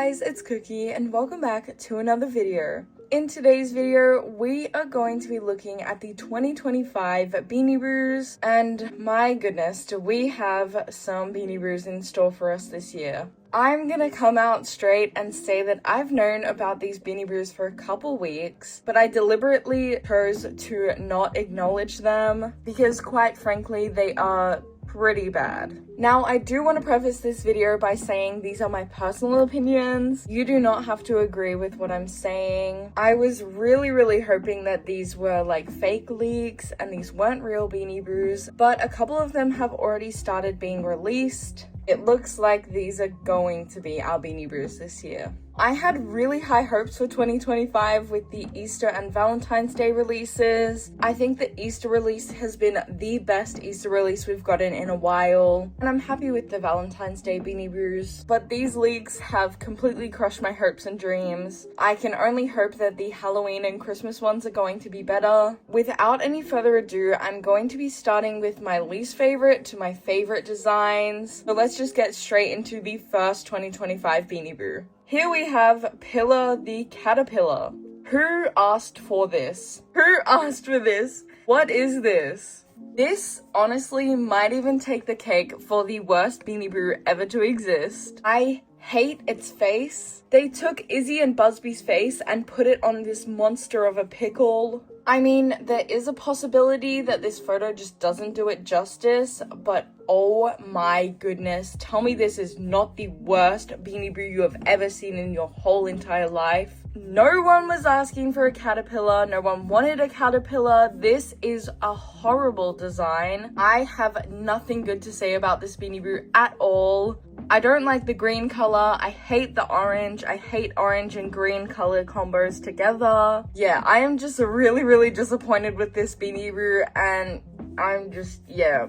guys, it's Cookie and welcome back to another video. In today's video, we are going to be looking at the 2025 Beanie Boos, and my goodness, do we have some Beanie Boos in store for us this year. I'm gonna come out straight and say that I've known about these Beanie Boos for a couple weeks, but I deliberately chose to not acknowledge them because quite frankly, they are pretty bad. Now, I do want to preface this video by saying these are my personal opinions. You do not have to agree with what I'm saying. I was really hoping that these were like fake leaks and these weren't real Beanie Boos, but a couple of them have already started being released. It looks like these are going to be our Beanie Boos this year. I had really high hopes for 2025 with the Easter and Valentine's Day releases. I think the Easter release has been the best Easter release we've gotten in a while, and I'm happy with the Valentine's Day Beanie Boos, but these leaks have completely crushed my hopes and dreams. I can only hope that the Halloween and Christmas ones are going to be better. Without any further ado, I'm going to be starting with my least favorite to my favorite designs. So let's just get straight into the first 2025 Beanie Boo. Here we have Pillar the Caterpillar. Who asked for this? Who asked for this? What is this? This honestly might even take the cake for the worst Beanie Boo ever to exist. I hate its face. They took Izzy and Busby's face and put it on this monster of a pickle. I mean, there is a possibility that this photo just doesn't do it justice, but oh my goodness, tell me this is not the worst Beanie Boo you have ever seen in your whole entire life. No one was asking for a caterpillar, no one wanted a caterpillar. This is a horrible design. I have nothing good to say about this Beanie Boo at all. I don't like the green color, I hate the orange, I hate orange and green color combos together. Yeah, I am just really disappointed with this Beanie Boo, and I'm just, yeah,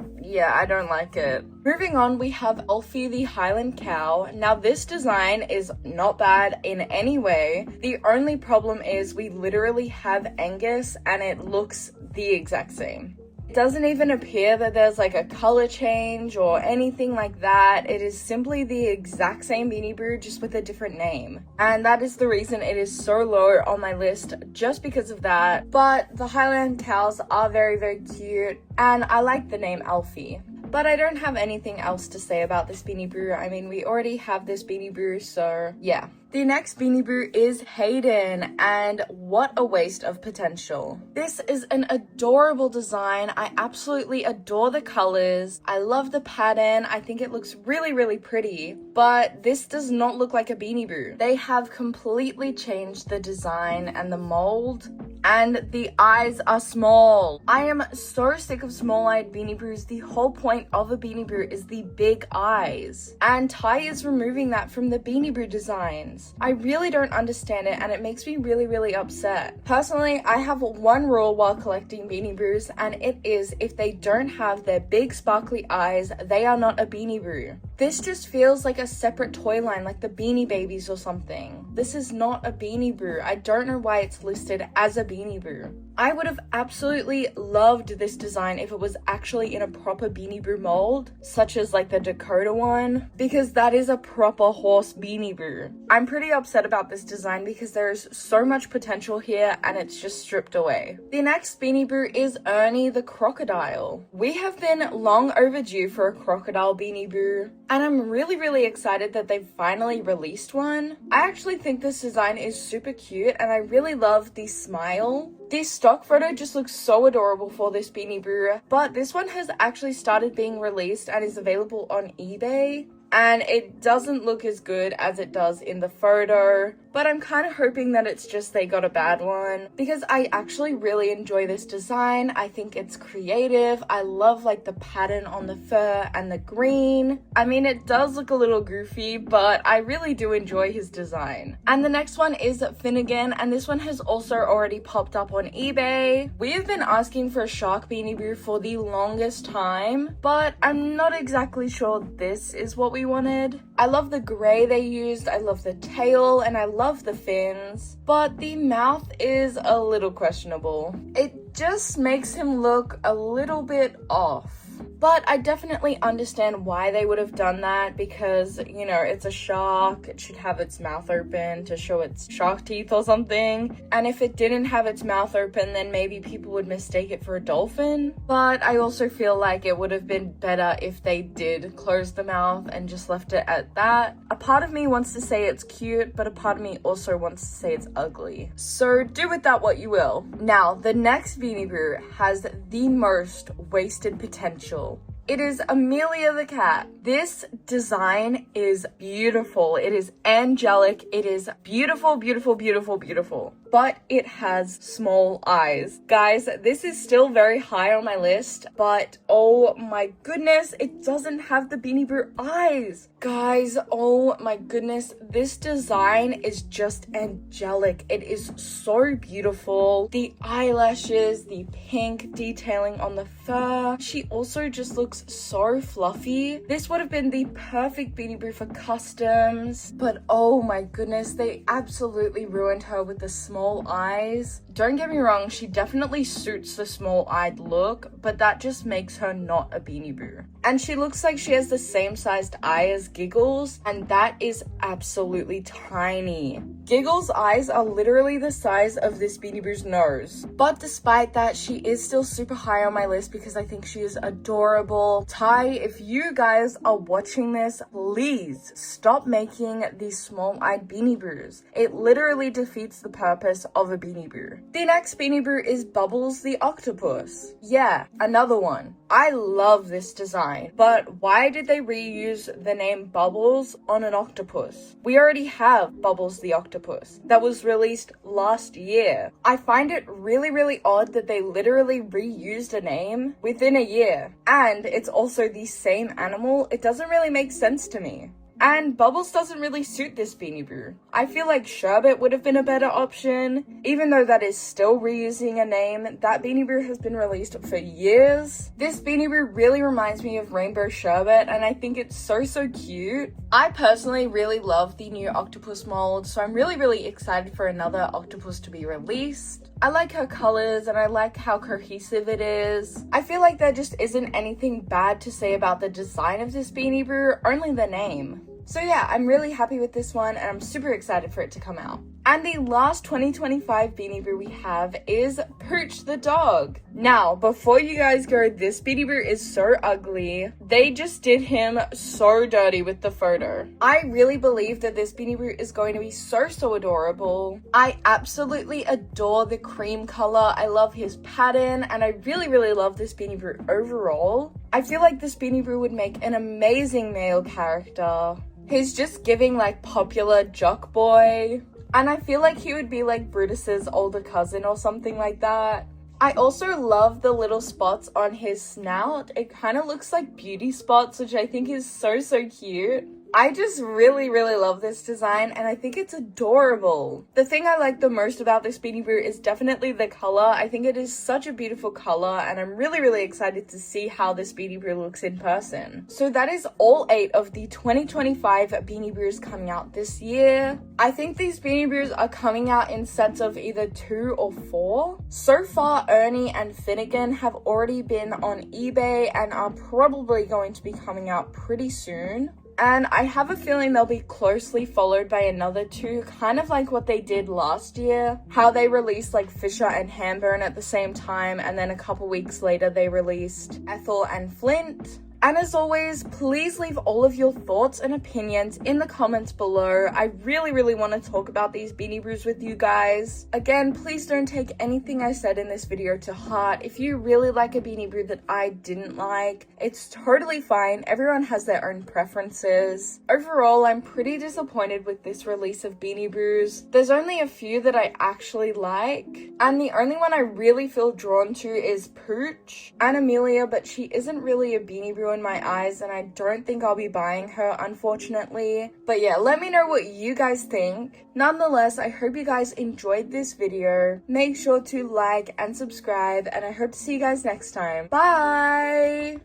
I don't like it. Moving on, we have Alfie the Highland cow. Now this design is not bad in any way. The only problem is we literally have Angus and it looks the exact same. It doesn't even appear that there's like a color change or anything like that. It is simply the exact same Beanie Boo, just with a different name. And that is the reason it is so low on my list, just because of that. But the Highland cows are very cute, and I like the name Alfie. But I don't have anything else to say about this Beanie Boo. I mean, we already have this Beanie Boo, so yeah. The next Beanie Boo is Hayden, and what a waste of potential. This is an adorable design. I absolutely adore the colors. I love the pattern. I think it looks really pretty, but this does not look like a Beanie Boo. They have completely changed the design and the mold, and the eyes are small. I am so sick of small-eyed Beanie Boos. The whole point of a Beanie Boo is the big eyes, and Ty is removing that from the Beanie Boo designs. I really don't understand it, and it makes me really upset. Personally, I have one rule while collecting Beanie Boos, and it is if they don't have their big sparkly eyes, they are not a Beanie Boo. This just feels like a separate toy line, like the Beanie Babies or something. This is not a Beanie Boo. I don't know why it's listed as a Beanie Boo. I would have absolutely loved this design if it was actually in a proper Beanie Boo mold, such as like the Dakota one, because that is a proper horse Beanie Boo. I'm pretty upset about this design because there is so much potential here and it's just stripped away. The next Beanie Boo is Ernie the crocodile. We have been long overdue for a crocodile Beanie Boo, and I'm really excited that they've finally released one. I actually think this design is super cute, and I really love the smile. The stock photo just looks so adorable for this Beanie Boo, but this one has actually started being released and is available on eBay. And it doesn't look as good as it does in the photo, but I'm kind of hoping that it's just they got a bad one, because I actually really enjoy this design. I think it's creative. I love like the pattern on the fur and the green. I mean, it does look a little goofy, but I really do enjoy his design. And the next one is Finnegan, and this one has also already popped up on eBay. We have been asking for a shark Beanie Boo for the longest time, but I'm not exactly sure this is what we wanted. I love the gray they used, I love the tail, and I love the fins, but the mouth is a little questionable. It just makes him look a little bit off. But I definitely understand why they would have done that because, you know, it's a shark. It should have its mouth open to show its shark teeth or something. And if it didn't have its mouth open, then maybe people would mistake it for a dolphin. But I also feel like it would have been better if they did close the mouth and just left it at that. A part of me wants to say it's cute, but a part of me also wants to say it's ugly. So do with that what you will. Now, the next Beanie Boo has the most wasted potential. It is Amelia the cat. This design is beautiful. It is angelic. It is beautiful, beautiful, beautiful, beautiful. But it has small eyes. Guys, this is still very high on my list, but oh my goodness, it doesn't have the Beanie Boo eyes. Guys, oh my goodness, this design is just angelic. It is so beautiful. The eyelashes, the pink detailing on the fur. She also just looks so fluffy. This would have been the perfect Beanie Boo for customs, but oh my goodness, they absolutely ruined her with the small eyes. Don't get me wrong, she definitely suits the small-eyed look, but that just makes her not a Beanie Boo. And she looks like she has the same sized eye as Giggles, and that is absolutely tiny. Giggles' eyes are literally the size of this Beanie Boo's nose. But despite that, she is still super high on my list because I think she is adorable. Ty, if you guys are watching this, please stop making these small-eyed Beanie Boos. It literally defeats the purpose of a Beanie Boo. The next Beanie Boo is Bubbles the octopus. Yeah, another one. I love this design, but why did they reuse the name Bubbles on an octopus? We already have Bubbles the octopus that was released last year. I find it really, really odd that they literally reused a name within a year, and it's also the same animal. It doesn't really make sense to me. And Bubbles doesn't really suit this Beanie Boo. I feel like Sherbet would have been a better option. Even though that is still reusing a name, that Beanie Boo has been released for years. This Beanie Boo really reminds me of Rainbow Sherbet, and I think it's so cute. I personally really love the new octopus mold, so I'm really excited for another octopus to be released. I like her colors and I like how cohesive it is. I feel like there just isn't anything bad to say about the design of this Beanie Boo, only the name. So yeah, I'm really happy with this one and I'm super excited for it to come out. And the last 2025 Beanie Boo we have is Pooch the dog. Now, before you guys go, this Beanie Boo is so ugly. They just did him so dirty with the photo. I really believe that this Beanie Boo is going to be so adorable. I absolutely adore the cream color. I love his pattern and I really love this Beanie Boo overall. I feel like this Beanie Boo would make an amazing male character. He's just giving like popular jock boy. And I feel like he would be like Brutus's older cousin or something like that. I also love the little spots on his snout. It kind of looks like beauty spots, which I think is so cute. I just really love this design and I think it's adorable. The thing I like the most about this Beanie Boo is definitely the color. I think it is such a beautiful color and I'm really excited to see how this Beanie Boo looks in person. So that is all 8 of the 2025 Beanie Boos coming out this year. I think these Beanie Boos are coming out in sets of either 2 or 4. So far, Ernie and Finnegan have already been on eBay and are probably going to be coming out pretty soon. And I have a feeling they'll be closely followed by another 2, kind of like what they did last year. How they released like Fisher and Hamburn at the same time, and then a couple weeks later they released Ethel and Flint. And as always, please leave all of your thoughts and opinions in the comments below. I really want to talk about these Beanie Boos with you guys. Again, please don't take anything I said in this video to heart. If you really like a Beanie Boo that I didn't like, it's totally fine. Everyone has their own preferences. Overall, I'm pretty disappointed with this release of Beanie Boos. There's only a few that I actually like, and the only one I really feel drawn to is Pooch and Amelia, but she isn't really a Beanie Boo in my eyes and I don't think I'll be buying her, unfortunately. But yeah, let me know what you guys think. Nonetheless, I hope you guys enjoyed this video. Make sure to like and subscribe and I hope to see you guys next time. Bye!